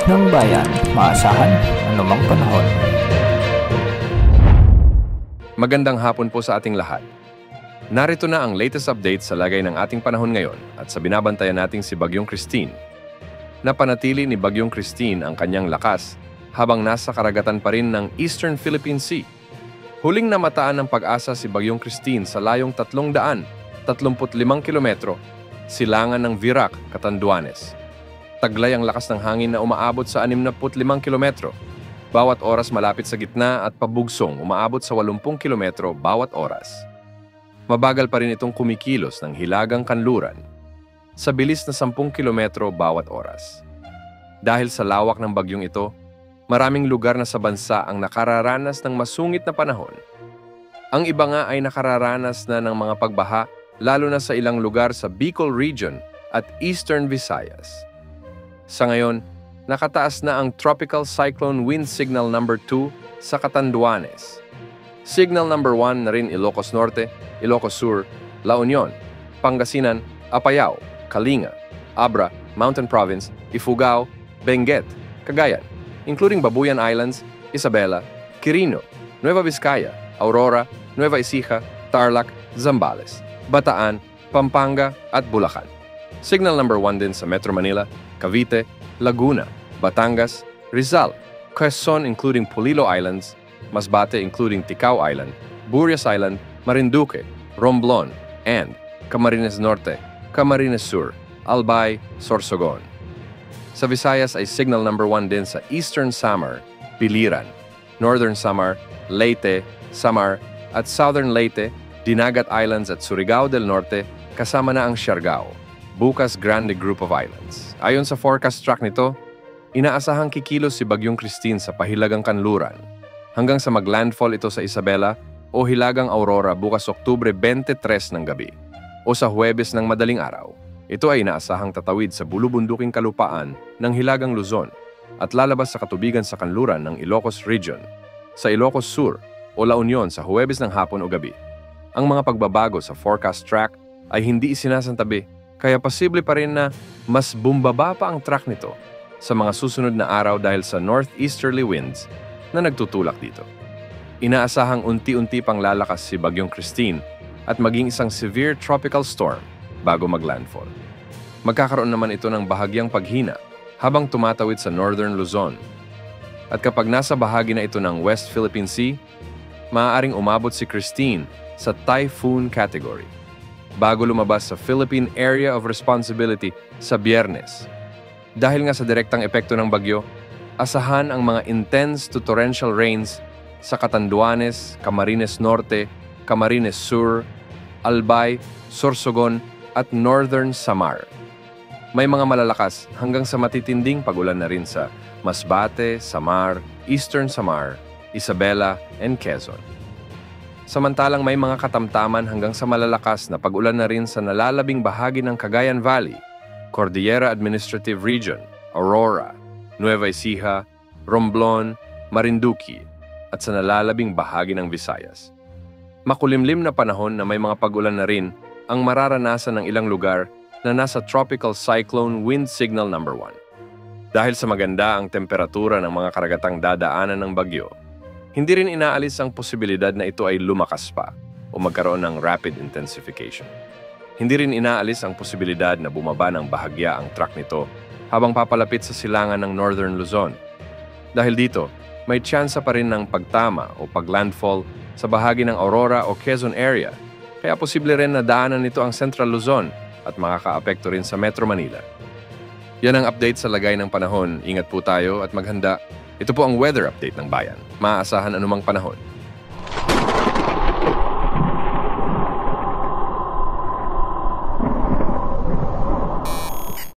ng bayan, maasahan anumang panahon. Magandang hapon po sa ating lahat. Narito na ang latest update sa lagay ng ating panahon ngayon at sa binabantayan nating si Bagyong Christine. Napanatili ni Bagyong Christine ang kanyang lakas habang nasa karagatan pa rin ng Eastern Philippine Sea. Huling namataan ng pag-asa si Bagyong Christine sa layong 335 kilometro, silangan ng Virac, Catanduanes. Taglay ang lakas ng hangin na umaabot sa 65 kilometro bawat oras malapit sa gitna at pabugsong umaabot sa 80 kilometro bawat oras. Mabagal pa rin itong kumikilos ng hilagang kanluran sa bilis na 10 kilometro bawat oras. Dahil sa lawak ng bagyong ito, maraming lugar na sa bansa ang nakararanas ng masungit na panahon. Ang iba nga ay nakararanas na ng mga pagbaha lalo na sa ilang lugar sa Bicol Region at Eastern Visayas. Sa ngayon, nakataas na ang Tropical Cyclone Wind Signal No. 2 sa Catanduanes. Signal No. 1 na rin Ilocos Norte, Ilocos Sur, La Union, Pangasinan, Apayao, Kalinga, Abra, Mountain Province, Ifugao, Benguet, Cagayan, including Babuyan Islands, Isabela, Quirino, Nueva Vizcaya, Aurora, Nueva Ecija, Tarlac, Zambales, Bataan, Pampanga at Bulacan. Signal No. 1 din sa Metro Manila, Cavite, Laguna, Batangas, Rizal, Quezon including Polillo Islands, Masbate including Ticao Island, Burias Island, Marinduque, Romblon, and Camarines Norte, Camarines Sur, Albay, Sorsogon. Sa Visayas ay Signal No. 1 din sa Eastern Samar, Biliran, Northern Samar, Leyte, Samar, at Southern Leyte, Dinagat Islands at Surigao del Norte, kasama na ang Siargao, Bucas Grande Group of Islands. Ayon sa forecast track nito, inaasahang kikilos si Bagyong Christine sa pahilagang kanluran hanggang sa maglandfall ito sa Isabela o Hilagang Aurora bukas Oktubre 23 ng gabi o sa Huwebes ng madaling araw. Ito ay inaasahang tatawid sa bulubunduking kalupaan ng Hilagang Luzon at lalabas sa katubigan sa kanluran ng Ilocos Region, sa Ilocos Sur o La Union sa Huwebes ng hapon o gabi. Ang mga pagbabago sa forecast track ay hindi isinasantabi, kaya posible pa rin na mas bumbaba pa ang track nito sa mga susunod na araw dahil sa northeasterly winds na nagtutulak dito. Inaasahang unti-unti pang lalakas si Bagyong Christine at maging isang severe tropical storm bago maglandfall. Magkakaroon naman ito ng bahagyang paghina habang tumatawid sa northern Luzon. At kapag nasa bahagi na ito ng West Philippine Sea, maaaring umabot si Christine sa typhoon category bago lumabas sa Philippine Area of Responsibility sa Biyernes. Dahil nga sa direktang epekto ng bagyo, asahan ang mga intense to torrential rains sa Catanduanes, Camarines Norte, Camarines Sur, Albay, Sorsogon at Northern Samar. May mga malalakas hanggang sa matitinding pagulan na rin sa Masbate, Samar, Eastern Samar, Isabela, and Quezon. Samantalang may mga katamtaman hanggang sa malalakas na pag-ulan na rin sa nalalabing bahagi ng Cagayan Valley, Cordillera Administrative Region, Aurora, Nueva Ecija, Romblon, Marinduque, at sa nalalabing bahagi ng Visayas. Makulimlim na panahon na may mga pag-ulan na rin ang mararanasan ng ilang lugar na nasa Tropical Cyclone Wind Signal No. 1. Dahil sa maganda ang temperatura ng mga karagatang dadaanan ng bagyo, hindi rin inaalis ang posibilidad na ito ay lumakas pa o magkaroon ng rapid intensification. Hindi rin inaalis ang posibilidad na bumaba ng bahagya ang track nito habang papalapit sa silangan ng Northern Luzon. Dahil dito, may tsansa pa rin ng pagtama o paglandfall sa bahagi ng Aurora o Quezon area, kaya posible rin na daanan nito ang Central Luzon at makakaapekto rin sa Metro Manila. Yan ang update sa lagay ng panahon. Ingat po tayo at maghanda. Ito po ang weather update ng bayan. Maaasahan anumang panahon.